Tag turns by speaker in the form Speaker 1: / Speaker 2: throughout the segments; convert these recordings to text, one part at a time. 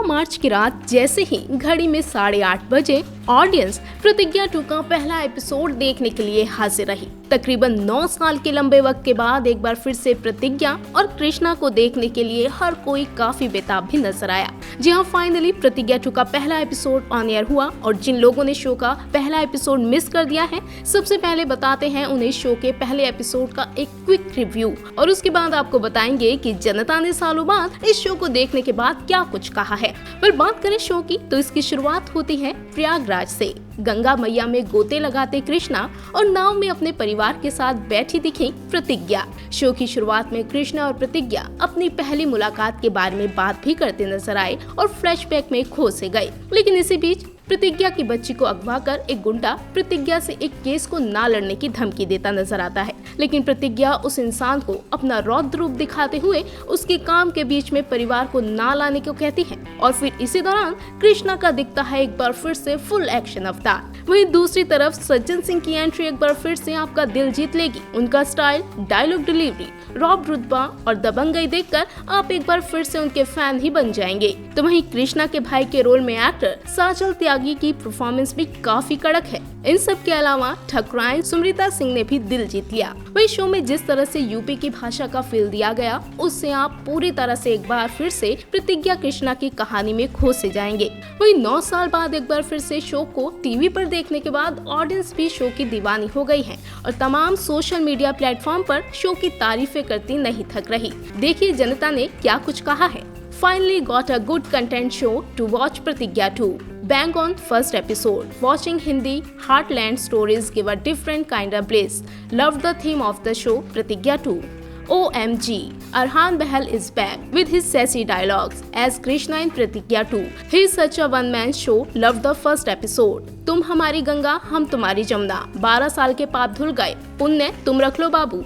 Speaker 1: मार्च की रात जैसे ही घड़ी में 8:30 बजे ऑडियंस प्रतिज्ञा 2 का पहला एपिसोड देखने के लिए हाजिर रही। तकरीबन 9 साल के लंबे वक्त के बाद एक बार फिर से प्रतिज्ञा और कृष्णा को देखने के लिए हर कोई काफी बेताब भी नजर आया। जी हाँ, फाइनली प्रतिज्ञा 2 का पहला एपिसोड ऑन एयर हुआ और जिन लोगों ने शो का पहला एपिसोड मिस कर दिया है, सबसे पहले बताते हैं उन्हें शो के पहले एपिसोड का एक क्विक रिव्यू और उसके बाद आपको बताएंगे कि जनता ने सालों बाद इस शो को देखने के बाद क्या कुछ कहा है। पर बात करें शो की तो इसकी शुरुआत होती है प्रयागराज से। गंगा मैया में गोते लगाते कृष्णा और नाव में अपने परिवार के साथ बैठी दिखी प्रतिज्ञा। शो की शुरुआत में कृष्णा और प्रतिज्ञा अपनी पहली मुलाकात के बारे में बात भी करते नजर आए और फ्लैशबैक में खो से गए। लेकिन इसी बीच प्रतिज्ञा की बच्ची को अगवा कर एक गुंडा प्रतिज्ञा से एक केस को ना लड़ने की धमकी देता नजर आता है। लेकिन प्रतिज्ञा उस इंसान को अपना रौद्र रूप दिखाते हुए उसके काम के बीच में परिवार को ना लाने को कहती है और फिर इसी दौरान कृष्णा का दिखता है एक बार फिर से फुल एक्शन अवतार। वहीं दूसरी तरफ सज्जन सिंह की एंट्री एक बार फिर से आपका दिल जीत लेगी। उनका स्टाइल, डायलॉग डिलीवरी, रॉब रुतबा और दबंगई देखकर आप एक बार फिर से उनके फैन ही बन जाएंगे। तो वहीं कृष्णा के भाई के रोल में एक्टर साजल त्यागी की परफॉर्मेंस भी काफी कड़क है। इन सब के अलावा ठकुराइन सुमृता सिंह ने भी दिल जीत लिया। वही शो में जिस तरह से यूपी की भाषा का फील दिया गया, उससे आप पूरी तरह से एक बार फिर से प्रतिज्ञा कृष्णा की कहानी में खो से जाएंगे। वही 9 साल बाद एक बार फिर से शो को टीवी पर देखने के बाद ऑडियंस भी शो की दीवानी हो गई है और तमाम सोशल मीडिया प्लेटफॉर्म पर शो की तारीफें करती नहीं थक रही। देखिए जनता ने क्या कुछ कहा है। Finally got a good content show to watch Pratigya 2. Bang on first episode. Watching Hindi heartland stories give a different kind of bliss. Loved the theme of the show Pratigya 2. OMG, Arhan Bahal is back with his sassy dialogues as Krishna in Pratigya 2. He is such a one-man show. Loved the first episode. तुम हमारी गंगा, हम तुम्हारी जमुना. 12 साल के पाप धुल गए. पुण्य तुम रख लो बाबू.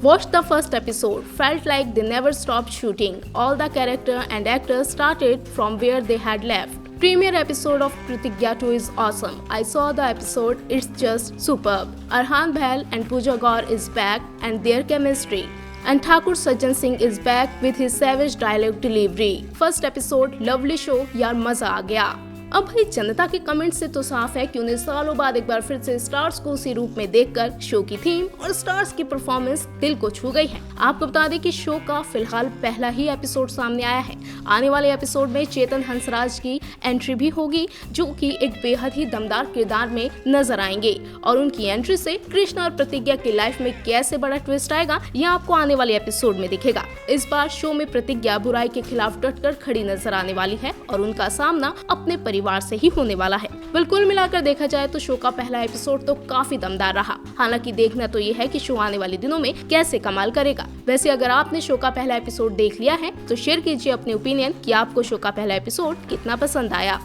Speaker 1: Watched the first episode, felt like they never stopped shooting. All the character and actors started from where they had left. Premiere episode of Pratigya 2 is awesome. I saw the episode, it's just superb. Arhan Bahal and Pooja Gaur is back and their chemistry. And Thakur Sajjan Singh is back with his savage dialogue delivery. First episode, lovely show, यार मजा आ गया। अब भाई जनता के comment से तो साफ है कि उन्हें सालों बाद एक बार फिर से स्टार्स को उसी रूप में देखकर शो की थीम और स्टार्स की परफॉर्मेंस दिल को छू गई है। आपको बता दें कि शो का फिलहाल पहला ही एपिसोड सामने आया है। आने वाले एपिसोड में चेतन हंसराज की एंट्री भी होगी, जो कि एक बेहद ही दमदार किरदार में नजर आएंगे और उनकी एंट्री से कृष्णा और प्रतिज्ञा की लाइफ में कैसे बड़ा ट्विस्ट आएगा, यह आपको आने वाले एपिसोड में दिखेगा। इस बार शो में प्रतिज्ञा बुराई के खिलाफ डटकर खड़ी नजर आने वाली है और उनका सामना अपने परिवार से ही होने वाला है। बिल्कुल मिलाकर देखा जाए तो शो का पहला एपिसोड तो काफी दमदार रहा। हालांकि देखना तो ये है कि शो आने वाले दिनों में कैसे कमाल करेगा। वैसे अगर आपने शो का पहला एपिसोड देख लिया है तो शेयर कीजिए अपने ओपिनियन कि आपको शो का पहला एपिसोड कितना पसंद आया।